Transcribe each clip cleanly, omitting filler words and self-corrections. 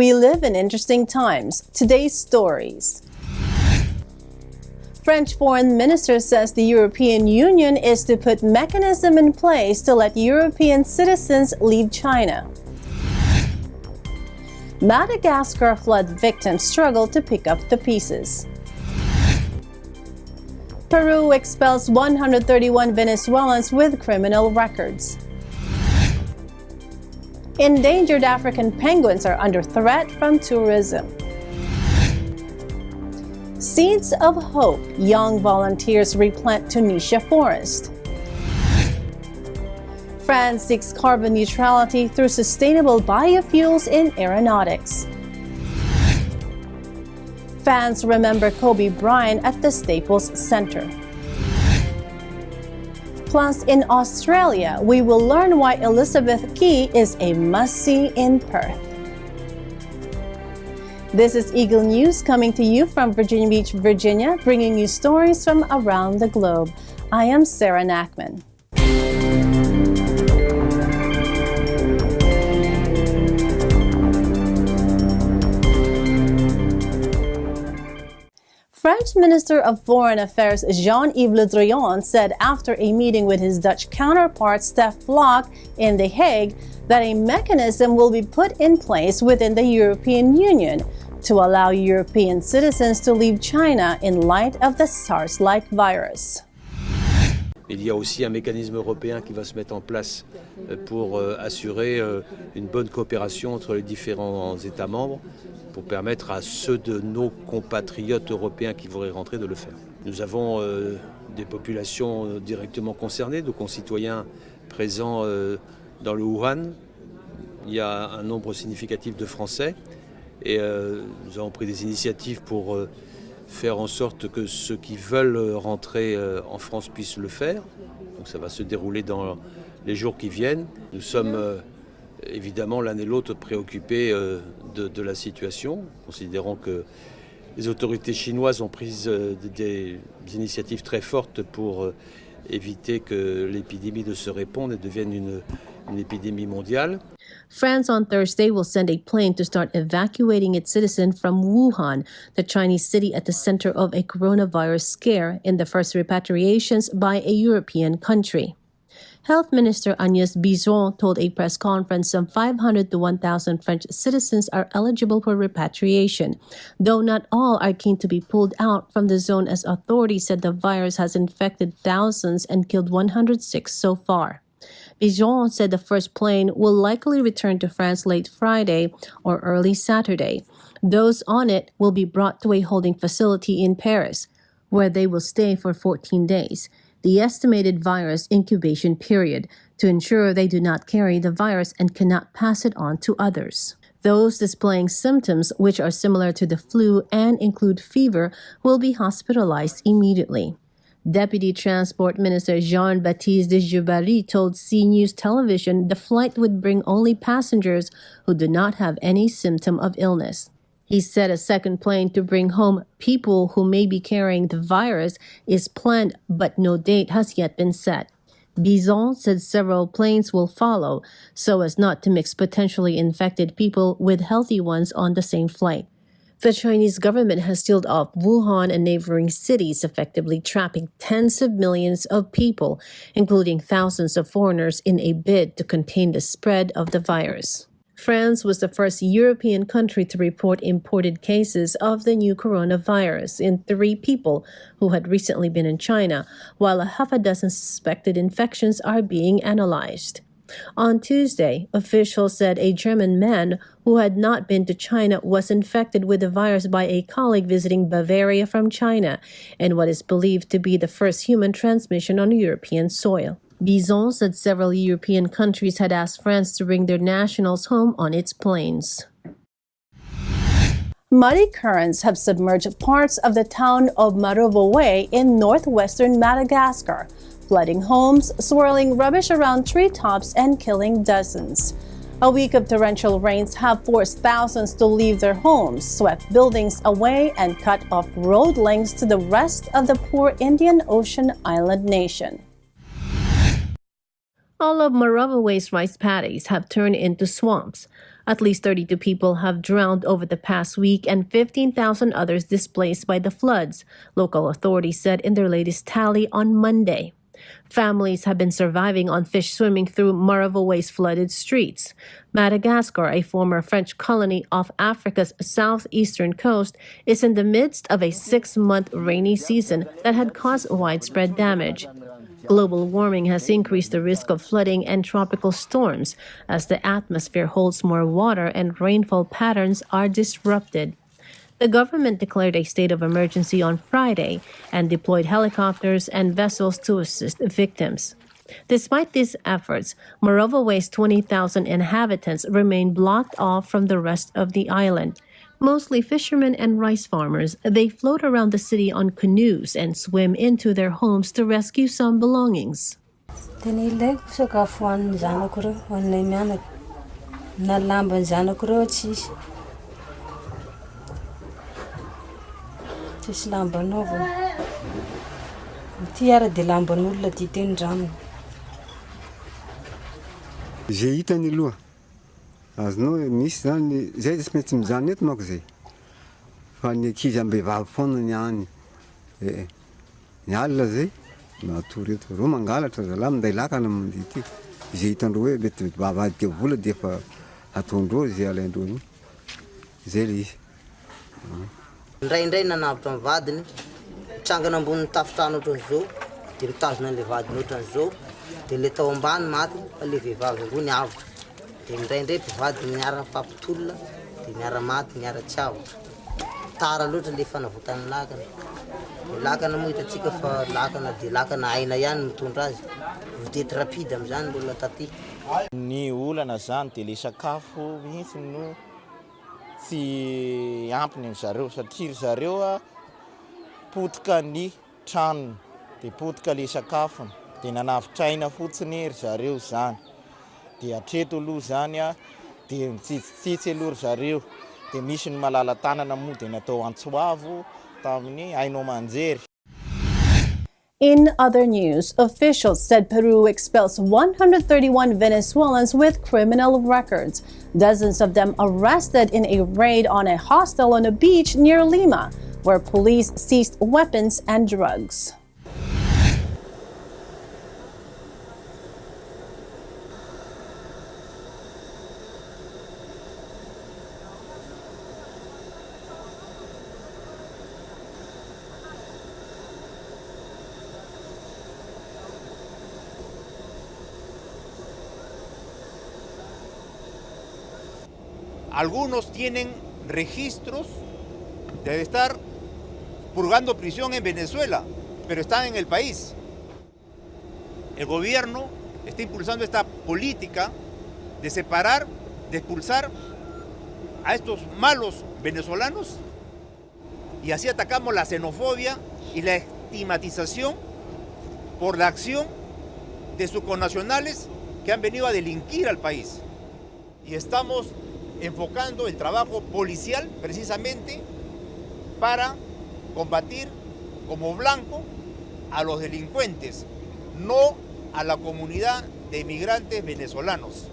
We live in interesting times. Today's stories. French foreign minister says the European Union is to put mechanism in place to let European citizens leave China. Madagascar flood victims struggle to pick up the pieces. Peru expels 131 Venezuelans with criminal records. Endangered African penguins are under threat from tourism. Seeds of Hope. Young volunteers replant Tunisia forest. France seeks carbon neutrality through sustainable biofuels in aeronautics. Fans remember Kobe Bryant at the Staples Center. Plus, in Australia, we will learn why Elizabeth Key is a must-see in Perth. This is Eagle News coming to you from Virginia Beach, Virginia, bringing you stories from around the globe. I am Sarah Nachman. French Minister of Foreign Affairs Jean-Yves Le Drian said after a meeting with his Dutch counterpart Stef Blok in The Hague that a mechanism will be put in place within the European Union to allow European citizens to leave China in light of the SARS-like virus. Il y a aussi un mécanisme européen qui va se mettre en place pour assurer une bonne coopération entre les différents États membres pour permettre à ceux de nos compatriotes européens qui voudraient rentrer de le faire. Nous avons des populations directement concernées, de concitoyens présents dans le Wuhan. Il y a un nombre significatif de Français et nous avons pris des initiatives pour faire en sorte que ceux qui veulent rentrer en France puissent le faire. Donc ça va se dérouler dans les jours qui viennent. Nous sommes évidemment l'un et l'autre préoccupés de la situation, considérant que les autorités chinoises ont pris des initiatives très fortes pour éviter que l'épidémie ne se répande et devienne une épidémie mondiale. France on Thursday will send a plane to start evacuating its citizens from Wuhan, the Chinese city at the center of a coronavirus scare, in the first repatriations by a European country. Health Minister Agnès Buzyn told a press conference some 500 to 1,000 French citizens are eligible for repatriation, though not all are keen to be pulled out from the zone as authorities said the virus has infected thousands and killed 106 so far. Buzyn said the first plane will likely return to France late Friday or early Saturday. Those on it will be brought to a holding facility in Paris, where they will stay for 14 days, the estimated virus incubation period, to ensure they do not carry the virus and cannot pass it on to others. Those displaying symptoms which are similar to the flu and include fever will be hospitalized immediately. Deputy Transport Minister Jean-Baptiste Djebari told CNews Television the flight would bring only passengers who do not have any symptom of illness. He said a second plane to bring home people who may be carrying the virus is planned, but no date has yet been set. Buzyn said several planes will follow, so as not to mix potentially infected people with healthy ones on the same flight. The Chinese government has sealed off Wuhan and neighboring cities, effectively trapping tens of millions of people, including thousands of foreigners, in a bid to contain the spread of the virus. France was the first European country to report imported cases of the new coronavirus in 3 people who had recently been in China, while a half a dozen suspected infections are being analyzed. On Tuesday, officials said a German man who had not been to China was infected with the virus by a colleague visiting Bavaria from China, and what is believed to be the first human transmission on European soil. Buzyn said several European countries had asked France to bring their nationals home on its planes. Muddy currents have submerged parts of the town of Marovoe in northwestern Madagascar, flooding homes, swirling rubbish around treetops, and killing dozens. A week of torrential rains have forced thousands to leave their homes, swept buildings away, and cut off road links to the rest of the poor Indian Ocean island nation. All of Marovoe's rice paddies have turned into swamps. At least 32 people have drowned over the past week and 15,000 others displaced by the floods, local authorities said in their latest tally on Monday. Families have been surviving on fish swimming through Maravaway's flooded streets. Madagascar, a former French colony off Africa's southeastern coast, is in the midst of a 6-month rainy season that had caused widespread damage. Global warming has increased the risk of flooding and tropical storms as the atmosphere holds more water and rainfall patterns are disrupted. The government declared a state of emergency on Friday and deployed helicopters and vessels to assist victims. Despite these efforts, Maravaway's 20,000 inhabitants remain blocked off from the rest of the island. Mostly fishermen and rice farmers, they float around the city on canoes and swim into their homes to rescue some belongings. Zay hitany aloha azonao misy zany zay tsy mety mizany eto manko zay fa ny ankizy am-behivavy foana ny any ny alina zay matory eto ro mangalatra zalahy minday lakana mandeha ty zay hitandreo hoe mety vavahady vola dia efa ataondreo zay alaindreo iny zay le izy. Indraindray nanavitra amin'ny vadiny mitsangana ambony tafitrano ohatran'izao dia mitazona an'ilay vadiny ohatran'izao dia ilay tao ambany maty fa ilay vehivavy ambony avotra dia indraindray mpivady miara mifampitolona dia miara maty miara tsy avotra tara loatra ilay fanavotany lakana. Ilay lakana moa hitantsika fa lakana dia lakana aina ihany mitondra azy vedety rapide amin'izany ny olona taty. Ny olana zany dia ilay sakafo mihitsy no tsy ampiny ny zareo satria zareo potika ny tranony dia potika ilay sakafony dia nanavitraina fotsiny ry zareo zany dia atreto aloha zany dia mitsitsitsitsy aloha ry zareo dia misy ny malala tanana moa dia natao antsoavo tamin'ny Ainao Manjery. In other news, officials said Peru expels 131 Venezuelans with criminal records. Dozens of them arrested in a raid on a hostel on a beach near Lima, where police seized weapons and drugs. Algunos tienen registros de estar purgando prisión en Venezuela, pero están en el país. El gobierno está impulsando esta política de separar, de expulsar a estos malos venezolanos y así atacamos la xenofobia y la estigmatización por la acción de sus connacionales que han venido a delinquir al país. Y estamos enfocando el trabajo policial precisamente para combatir como blanco a los delincuentes, no a la comunidad de inmigrantes venezolanos.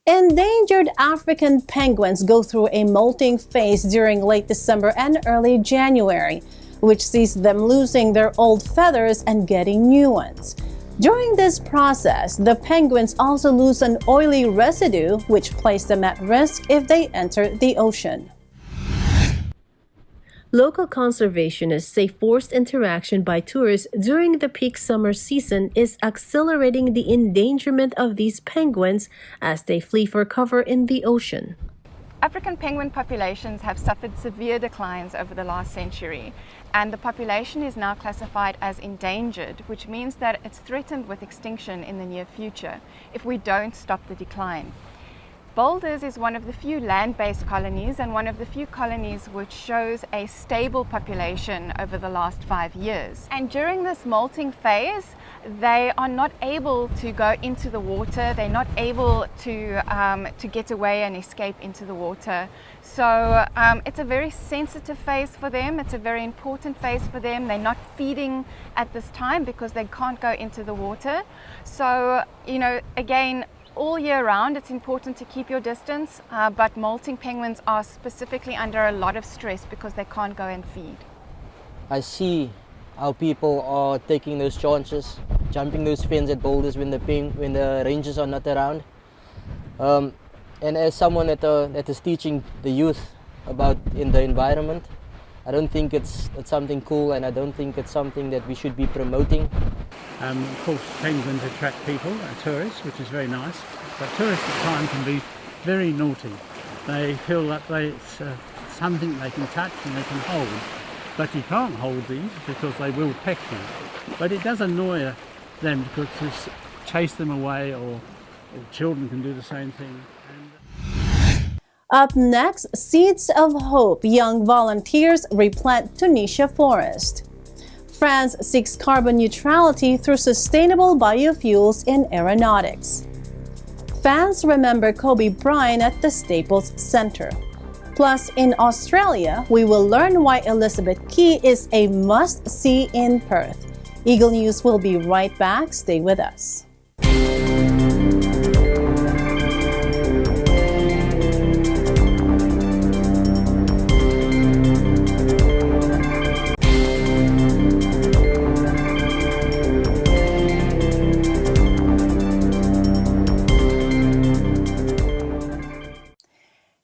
Endangered African penguins go through a molting phase during late December and early January, which sees them losing their old feathers and getting new ones. During this process, the penguins also lose an oily residue, which places them at risk if they enter the ocean. Local conservationists say forced interaction by tourists during the peak summer season is accelerating the endangerment of these penguins as they flee for cover in the ocean. African penguin populations have suffered severe declines over the last century, and the population is now classified as endangered, which means that it's threatened with extinction in the near future if we don't stop the decline. Boulders is one of the few land-based colonies and one of the few colonies which shows a stable population over the last 5 years. And during this molting phase, they are not able to go into the water. They're not able to get away and escape into the water. So it's a very sensitive phase for them. It's a very important phase for them. They're not feeding at this time because they can't go into the water. So, you know, again, all year round, it's important to keep your distance, but molting penguins are specifically under a lot of stress because they can't go and feed. I see how people are taking those chances, jumping those fins at boulders when the rangers are not around. And as someone that is teaching the youth about in the environment, I don't think it's something cool, and I don't think it's something that we should be promoting. Of course, penguins attract people, tourists, which is very nice, but tourists at times can be very naughty. They feel that it's something they can touch and they can hold, but you can't hold these because they will peck you. But it does annoy them because to chase them away, or children can do the same thing. Up next, Seeds of Hope. Young volunteers replant Tunisia forest. France seeks carbon neutrality through sustainable biofuels in aeronautics. Fans remember Kobe Bryant at the Staples Center. Plus, in Australia, we will learn why Elizabeth Quay is a must-see in Perth. Eagle News will be right back. Stay with us.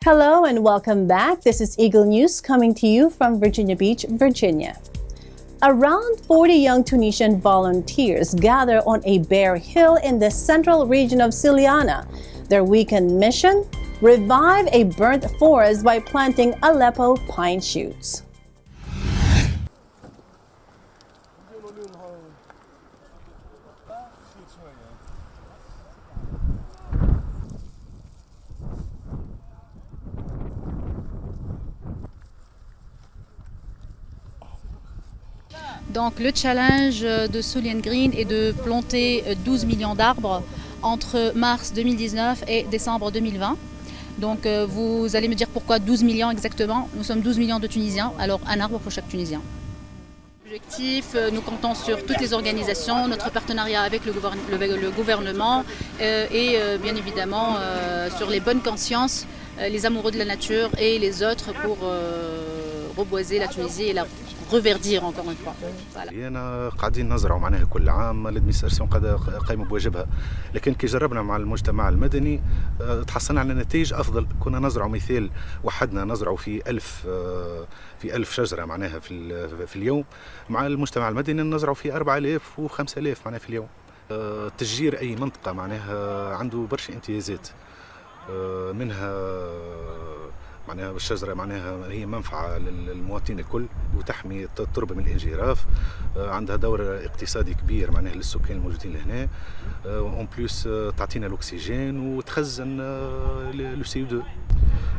Hello and welcome back. This is Eagle News coming to you from Virginia Beach, Virginia. Around 40 young Tunisian volunteers gather on a bare hill in the central region of Siliana. Their weekend mission? Revive a burnt forest by planting Aleppo pine shoots. Donc le challenge de Solian Green est de planter 12 millions d'arbres entre mars 2019 et décembre 2020. Donc vous allez me dire pourquoi 12 millions exactement. Nous sommes 12 millions de Tunisiens, alors un arbre pour chaque Tunisien. L'objectif, nous comptons sur toutes les organisations, notre partenariat avec le gouvernement et bien évidemment sur les bonnes consciences, les amoureux de la nature et les autres pour reboiser la Tunisie et la reverdir encore une fois. أنا قاعدين نزرعوا معناها كل عام الادمنستراسيون قايمة بواجبها، لكن كي جربنا مع المجتمع المدني تحصلنا على نتائج أفضل. كنا نزرعوا مثال وحدنا نزرعوا في 1000 شجرة معناها في اليوم، مع المجتمع المدني نزرعوا في 4000 و 5000 معناها في اليوم. تشجير أي منطقة معناها عنده برشا امتيازات، منها معناها الشجرة معناها هي منفعة للمواطنين الكل وتحمي التربة من الانجراف، عندها دور اقتصادي كبير معناها للسكان الموجودين لهنا، اون بلوس تعطينا الاكسجين وتخزن لو سي 2.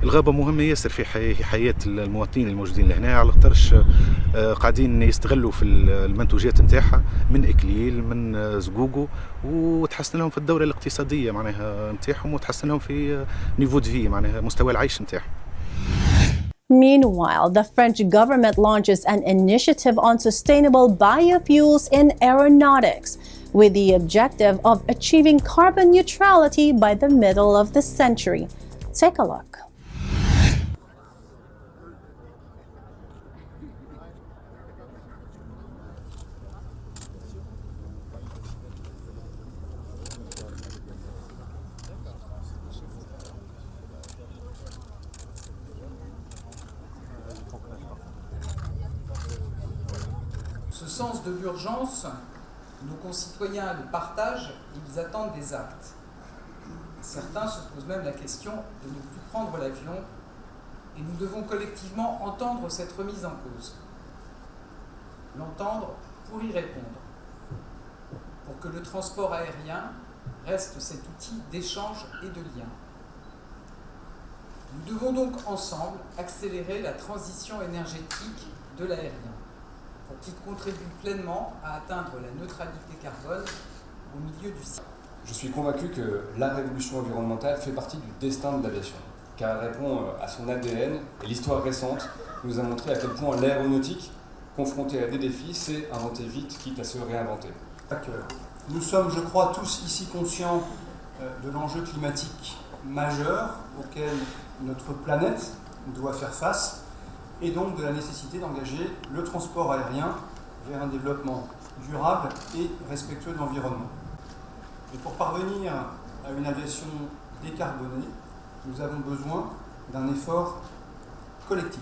الغابة مهمة ياسر في حياة المواطنين الموجودين لهنا، على خاطرش قاعدين يستغلوا في المنتوجات نتاعها من اكليل من زقوقو، وتحسن لهم في الدورة الاقتصادية معناها نتاعهم، وتحسن لهم في نيفو دو في معناها مستوى العيش نتاعهم. Meanwhile, the French government launches an initiative on sustainable biofuels in aeronautics with the objective of achieving carbon neutrality by the middle of the century. Take a look. Ce sens de l'urgence, nos concitoyens le partagent, ils attendent des actes. Certains se posent même la question de ne plus prendre l'avion et nous devons collectivement entendre cette remise en cause. L'entendre pour y répondre, pour que le transport aérien reste cet outil d'échange et de lien. Nous devons donc ensemble accélérer la transition énergétique de l'aérien pour qu'il contribue pleinement à atteindre la neutralité carbone au milieu du siècle. Je suis convaincu que la révolution environnementale fait partie du destin de l'aviation, car elle répond à son ADN et l'histoire récente nous a montré à quel point l'aéronautique, confrontée à des défis, sait inventer vite, quitte à se réinventer. Nous sommes, je crois, tous ici conscients de l'enjeu climatique majeur auquel notre planète doit faire face et donc de la nécessité d'engager le transport aérien vers un développement durable et respectueux de l'environnement. Et pour parvenir à une aviation décarbonée, nous avons besoin d'un effort collectif.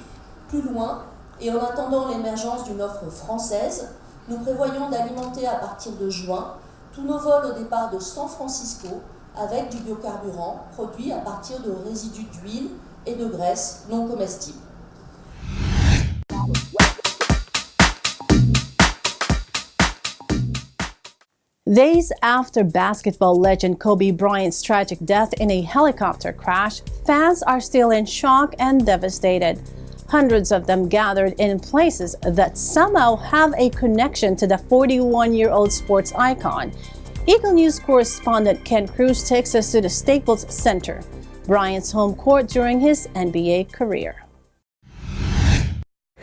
Plus loin, et en attendant l'émergence d'une offre française, nous prévoyons d'alimenter à partir de juin tous nos vols au départ de San Francisco avec du biocarburant produit à partir de résidus d'huile et de graisse non comestibles. Days after basketball legend Kobe Bryant's tragic death in a helicopter crash, fans are still in shock and devastated. Hundreds of them gathered in places that somehow have a connection to the 41-year-old sports icon. Eagle News correspondent Ken Cruz takes us to the Staples Center, Bryant's home court during his NBA career.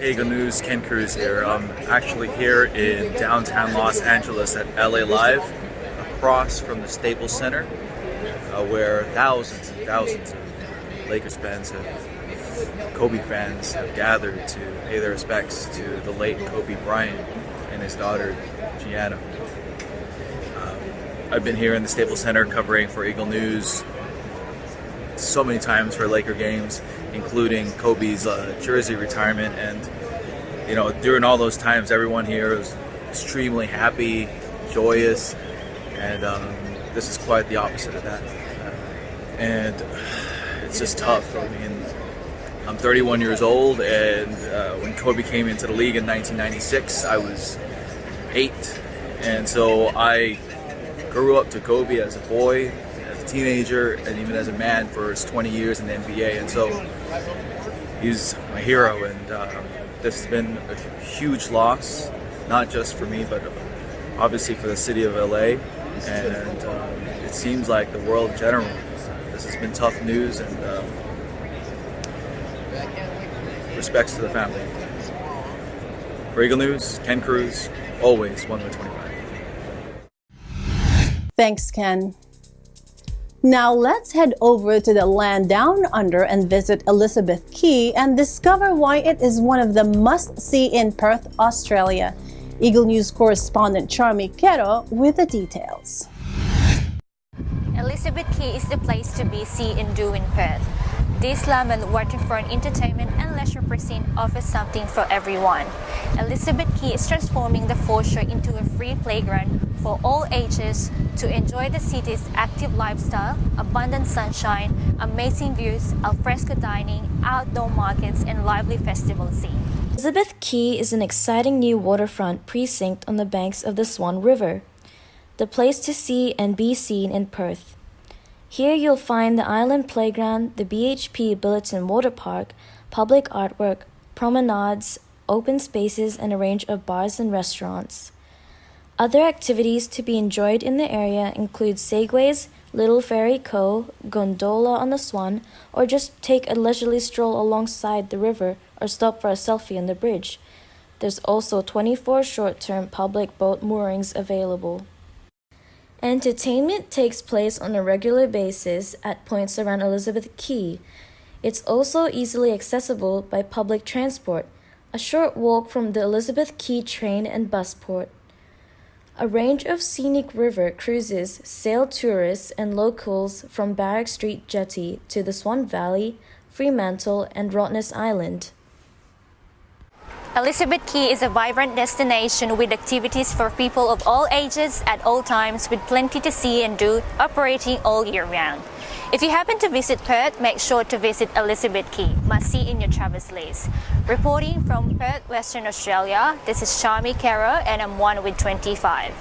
Eagle News, Ken Cruz here. I'm actually here in downtown Los Angeles at LA Live, across from the Staples Center, where thousands and thousands of Lakers fans Kobe fans have gathered to pay their respects to the late Kobe Bryant and his daughter, Gianna. I've been here in the Staples Center covering for Eagle News so many times for Laker games, including Kobe's jersey retirement, and you know, during all those times, everyone here is extremely happy, joyous, and this is quite the opposite of that. And it's just tough. I mean, I'm 31 years old, and when Kobe came into the league in 1996, I was 8, and so I grew up to Kobe as a boy, as a teenager, and even as a man for his 20 years in the NBA, and so he's my hero, and this has been a huge loss, not just for me, but obviously for the city of LA, and it seems like the world in general. This has been tough news, and respects to the family. For Eagle News, Ken Cruz, always 1/25. Thanks, Ken. Now let's head over to the land down under and visit Elizabeth Quay and discover why it is one of the must-see in Perth, Australia. Eagle News correspondent Charmy Quero with the details. Elizabeth Quay is the place to be, see and do in Perth. This Lamont waterfront entertainment and leisure precinct offers something for everyone. Elizabeth Quay is transforming the foreshore into a free playground for all ages to enjoy the city's active lifestyle, abundant sunshine, amazing views, alfresco dining, outdoor markets, and lively festival scene. Elizabeth Quay is an exciting new waterfront precinct on the banks of the Swan River, the place to see and be seen in Perth. Here you'll find the island playground, the BHP Billiton Water Park, public artwork, promenades, open spaces, and a range of bars and restaurants. Other activities to be enjoyed in the area include segways, Little Ferry Cove, gondola on the Swan, or just take a leisurely stroll alongside the river or stop for a selfie on the bridge. There's also 24 short-term public boat moorings available. Entertainment takes place on a regular basis at points around Elizabeth Quay. It's also easily accessible by public transport, a short walk from the Elizabeth Quay train and bus port. A range of scenic river cruises sail tourists and locals from Barrack Street Jetty to the Swan Valley, Fremantle, and Rottnest Island. Elizabeth Quay is a vibrant destination with activities for people of all ages at all times, with plenty to see and do, operating all year round. If you happen to visit Perth, make sure to visit Elizabeth Quay, must see in your travel's list. Reporting from Perth, Western Australia, this is Charmy Quero, and I'm 1/25.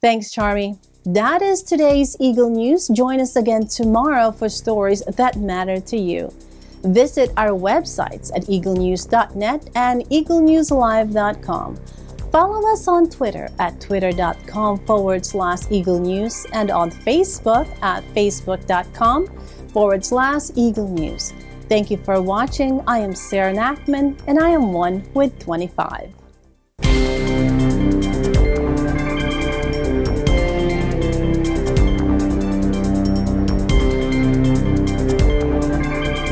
Thanks, Charmy. That is today's Eagle News. Join us again tomorrow for stories that matter to you. Visit our websites at eaglenews.net and eaglenewslive.com. Follow us on Twitter at twitter.com/Eagle News and on Facebook at facebook.com/Eagle News. Thank you for watching. I am Sarah Nachman and I am 1 with 25.